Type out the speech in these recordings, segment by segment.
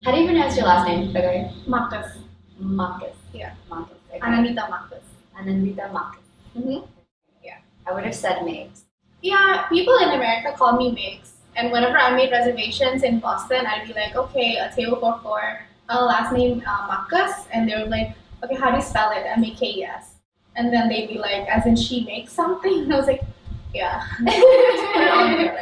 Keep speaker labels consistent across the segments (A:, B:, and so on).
A: How do you pronounce your last name, by the way?
B: Marcus.
A: Marcus.
B: Yeah.
A: Marcus. Okay.
B: Anandita Marcus.
A: Anandita Marcus.
B: Mm-hmm.
A: Yeah. I would have said Megs.
B: Yeah, people in America call me Migs. And whenever I made reservations in Boston, I'd be like, okay, a table for four, last name Marcus. And they were like, okay, how do you spell it? M-A-K-E-S. And then they'd be like, as in she makes something? And I was like, yeah. Just put it on there.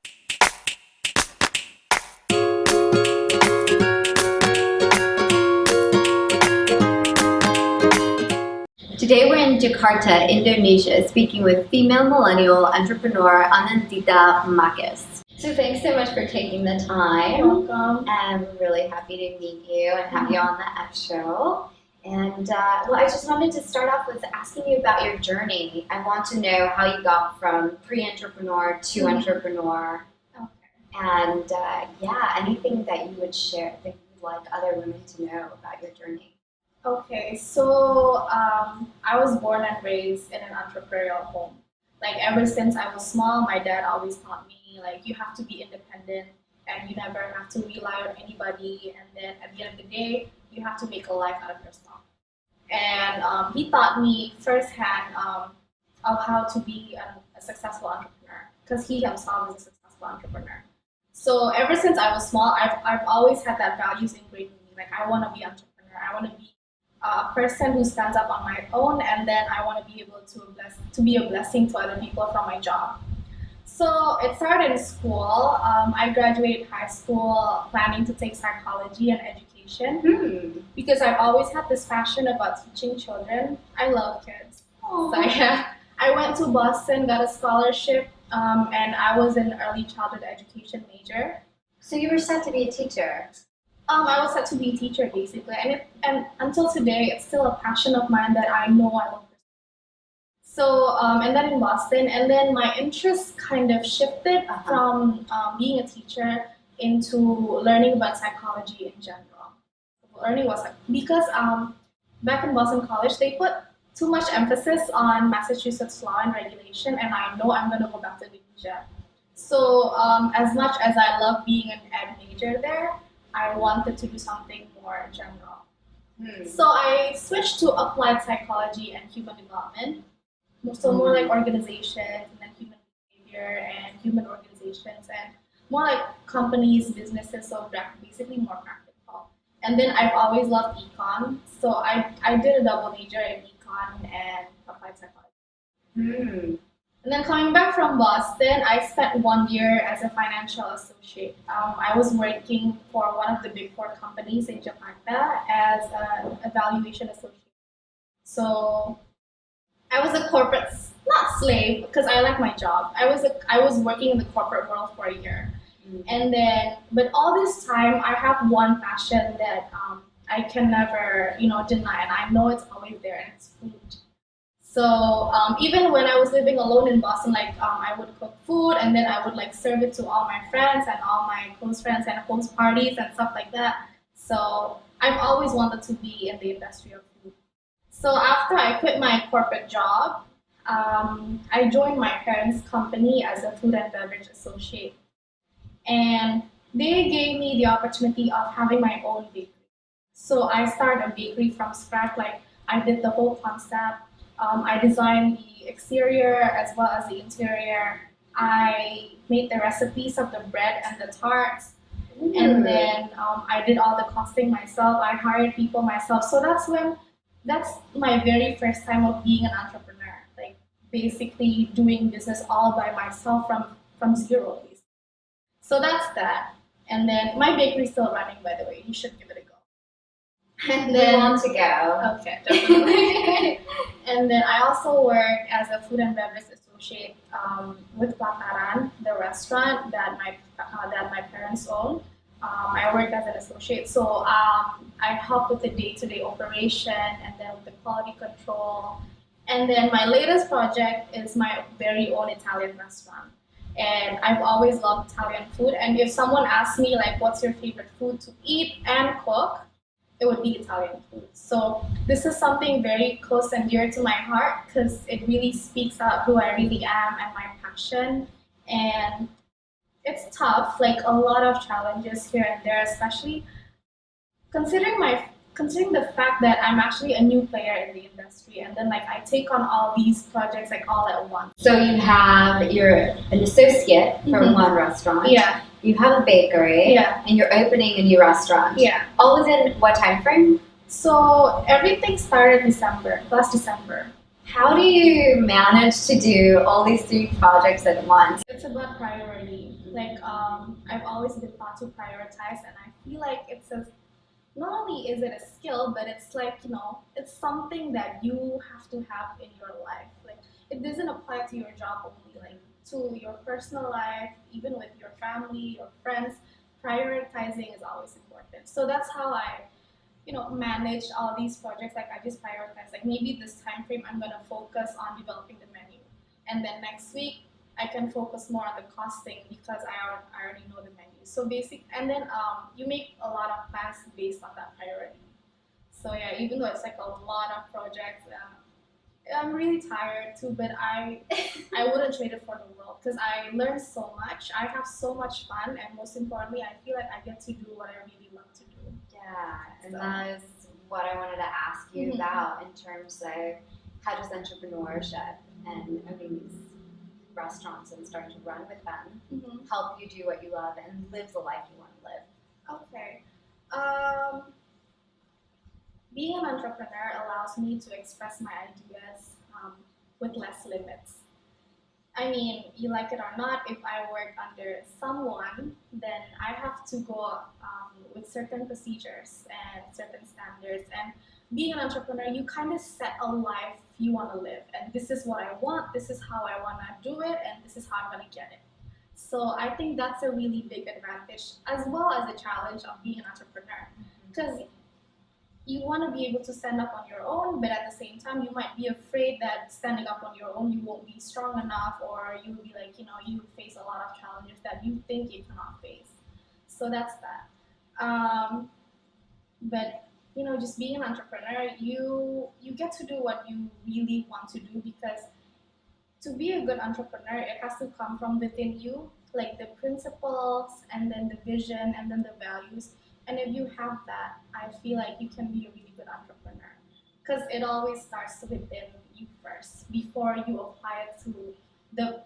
A: Today we're in Jakarta, Indonesia, speaking with female millennial entrepreneur Anandita Marcus. So thanks so much for taking the time.
B: You're welcome.
A: I'm really happy to meet you and have you on the F show. And well, I just wanted to start off with asking you about your journey. I want to know how you got from pre-entrepreneur to entrepreneur.
B: Okay.
A: And yeah, anything that you would share that you'd like other women to know about your journey.
B: Okay, so I was born and raised in an entrepreneurial home. Like ever since I was small, my dad always taught me like you have to be independent and you never have to rely on anybody. And then at the end of the day, you have to make a life out of yourself. And he taught me firsthand of how to be a successful entrepreneur because he himself is a successful entrepreneur. So ever since I was small, I've always had that values ingrained in me. Like I want to be an entrepreneur. I want to be a person who stands up on my own, and then I want to be able to be a blessing to other people from my job. So it started in school. I graduated high school planning to take psychology and education because I've always had this passion about teaching children. I love kids.
A: Aww.
B: So yeah, I went to Boston, got a scholarship, and I was an early childhood education major.
A: So you were set to be a teacher.
B: I was set to be a teacher basically, and until today, it's still a passion of mine that I know I will pursue. So, and then in Boston, and then my interests kind of shifted from being a teacher into learning about psychology in general. Learning was because back in Boston College, they put too much emphasis on Massachusetts law and regulation, and I know I'm going to go back to Indonesia. So, as much as I love being an ed major there, I wanted to do something more general. So I switched to applied psychology and human development. So more like organizations and then human behavior and human organizations and more like companies, businesses, so basically more practical. And then I've always loved econ. So I did a double major in econ and applied psychology. And then coming back from Boston, I spent 1 year as a financial associate. I was working for one of the big four companies in Jakarta as an evaluation associate. So I was a corporate, not slave, because I like my job. I was working in the corporate world for a year. And then, but all this time, I have one passion that I can never, deny, and I know it's always there, and it's food. So even when I was living alone in Boston, I would cook food and then I would serve it to all my friends and all my close friends and host parties and stuff like that. So I've always wanted to be in the industry of food. So after I quit my corporate job, I joined my parents' company as a food and beverage associate. And they gave me the opportunity of having my own bakery. So I started a bakery from scratch. I did the whole concept. I designed the exterior as well as the interior. I made the recipes of the bread and the tarts. And then I did all the costing myself. I hired people myself. So that's my very first time of being an entrepreneur. Basically doing business all by myself from zero. So that's that. And then my bakery's still running, by the way. You should give it a go.
A: And then want to go.
B: Okay, definitely. And then I also work as a food and beverage associate with Plataran, the restaurant that my parents own. I work as an associate, so I help with the day-to-day operation and then with the quality control. And then my latest project is my very own Italian restaurant. And I've always loved Italian food. And if someone asks me what's your favorite food to eat and cook, it would be Italian food. So this is something very close and dear to my heart because it really speaks out who I really am and my passion. And it's tough, a lot of challenges here and there, especially considering the fact that I'm actually a new player in the industry, and then like I take on all these projects like all at once.
A: So you're an associate from one restaurant.
B: Yeah.
A: You have a bakery.
B: Yeah.
A: And you're opening a new restaurant.
B: Yeah.
A: All within what time frame?
B: So everything started last December.
A: How do you manage to do all these 3 projects at once?
B: It's about priority. Like I've always been taught to prioritize, and I feel like not only is it a skill, but it's like, it's something that you have to have in your life. Like it doesn't apply to your job only, like to your personal life, even with your family or friends. Prioritizing is always important. So that's how I manage all these projects. Like I just prioritize, like maybe this time frame I'm going to focus on developing the menu, and then next week I can focus more on the costing because I already know the menu. So and then you make a lot of plans based on that priority. So yeah, even though it's like a lot of projects, I'm really tired too, but I wouldn't trade it for the world because I learn so much. I have so much fun, and most importantly, I feel like I get to do what I really love to do.
A: Yeah, and that is what I wanted to ask you about in terms of how does entrepreneurship and owning these restaurants and starting to run with them help you do what you love and live the life you want to live?
B: Okay. Being an entrepreneur allows me to express my ideas with less limits. I mean, you like it or not, if I work under someone, then I have to go with certain procedures and certain standards. And being an entrepreneur, you kind of set a life you want to live. And this is what I want, this is how I want to do it, and this is how I'm going to get it. So I think that's a really big advantage, as well as the challenge of being an entrepreneur. Because you want to be able to stand up on your own, but at the same time, you might be afraid that standing up on your own, you won't be strong enough, or you'll be like, you face a lot of challenges that you think you cannot face. So that's that. But just being an entrepreneur, you get to do what you really want to do, because to be a good entrepreneur, it has to come from within you, like the principles, and then the vision, and then the values. And if you have that, I feel like you can be a really good entrepreneur, because it always starts within you first before you apply it to the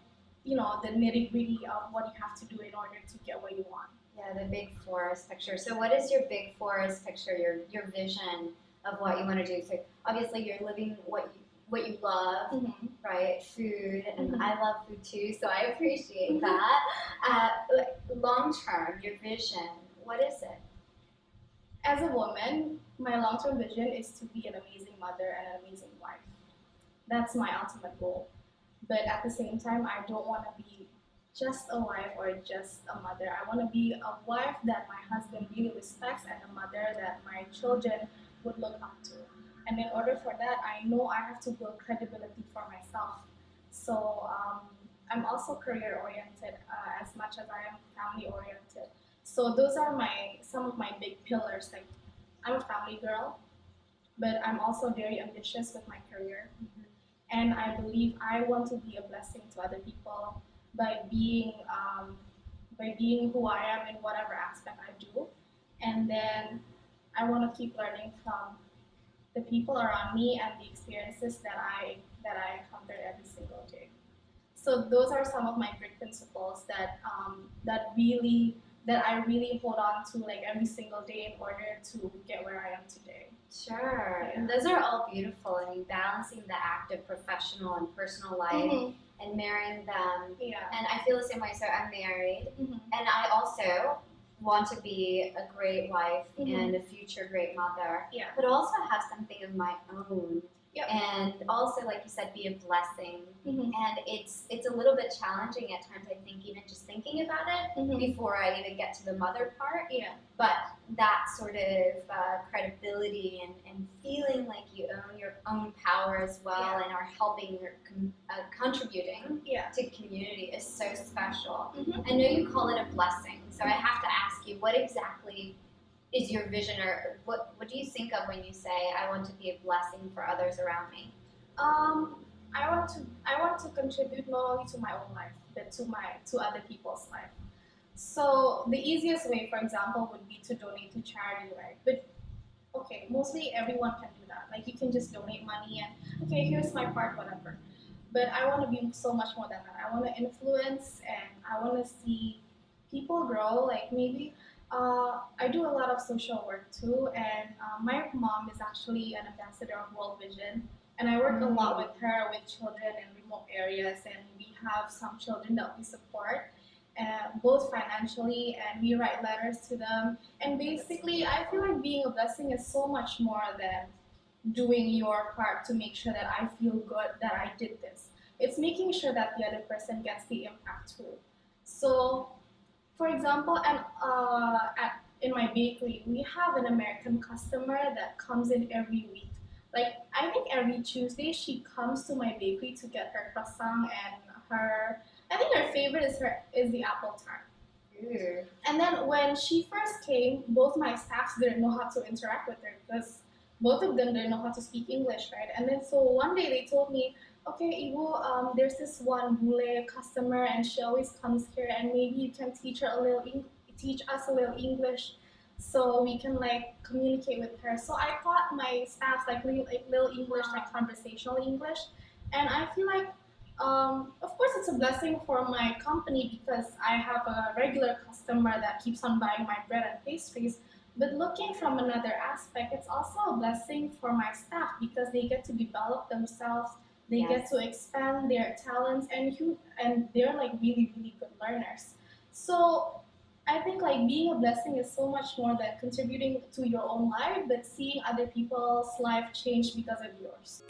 B: nitty gritty of what you have to do in order to get what you want.
A: Yeah, the big forest picture. So what is your big forest picture, your vision of what you want to do? So obviously you're living what you love, right? Food, and I love food too, so I appreciate that. Long term, your vision, what is it?
B: As a woman, my long-term vision is to be an amazing mother and an amazing wife. That's my ultimate goal. But at the same time, I don't want to be just a wife or just a mother. I want to be a wife that my husband really respects, and a mother that my children would look up to. And in order for that, I know I have to build credibility for myself. So I'm also career-oriented as much as I am family-oriented. So those are some of my big pillars. Like, I'm a family girl, but I'm also very ambitious with my career. And I believe I want to be a blessing to other people by being who I am in whatever aspect I do. And then I want to keep learning from the people around me and the experiences that I encounter every single day. So those are some of my great principles that I really hold on to, like, every single day in order to get where I am today.
A: Sure, yeah. And those are all beautiful. I mean, balancing the act of professional and personal life and marrying them.
B: Yeah.
A: And I feel the same way. So I'm married, and I also want to be a great wife and a future great mother, but also have something of my own.
B: Yep.
A: And also, like you said, be a blessing. And it's a little bit challenging at times, I think, even just thinking about it before I even get to the mother part.
B: Yeah.
A: But that sort of credibility and feeling like you own your own power as well and are helping or contributing to community is so special. I know you call it a blessing, so I have to ask you, what exactly is your vision, or what do you think of when you say I want to be a blessing for others around me?
B: I want to contribute not only to my own life, but to other people's life. So the easiest way, for example, would be to donate to charity, right? But okay, mostly everyone can do that. Like you can just donate money and okay, here's my part, whatever. But I want to be so much more than that. I want to influence and I want to see people grow. Like maybe I do a lot of social work too, and my mom is actually an ambassador of World Vision, and I work a lot with her with children in remote areas, and we have some children that we support. Both financially, and we write letters to them. And basically, I feel like being a blessing is so much more than doing your part to make sure that I feel good that I did this. It's making sure that the other person gets the impact too. So, for example, in my bakery, we have an American customer that comes in every week. Like I think every Tuesday she comes to my bakery to get her croissant and her. I think her favorite is the apple tart.
A: Ooh.
B: And then when she first came, both my staffs didn't know how to interact with her because both of them didn't know how to speak English, right? And then so one day they told me, okay, Ibu, there's this one bule customer, and she always comes here, and maybe you can teach us a little English, so we can like communicate with her. So I taught my staff like little English, like conversational English, and I feel like of course, it's a blessing for my company because I have a regular customer that keeps on buying my bread and pastries. But looking from another aspect, it's also a blessing for my staff because they get to develop themselves, they get to expand their talents, and they're like really, really good learners. So I think like being a blessing is so much more than contributing to your own life, but seeing other people's life change because of yours.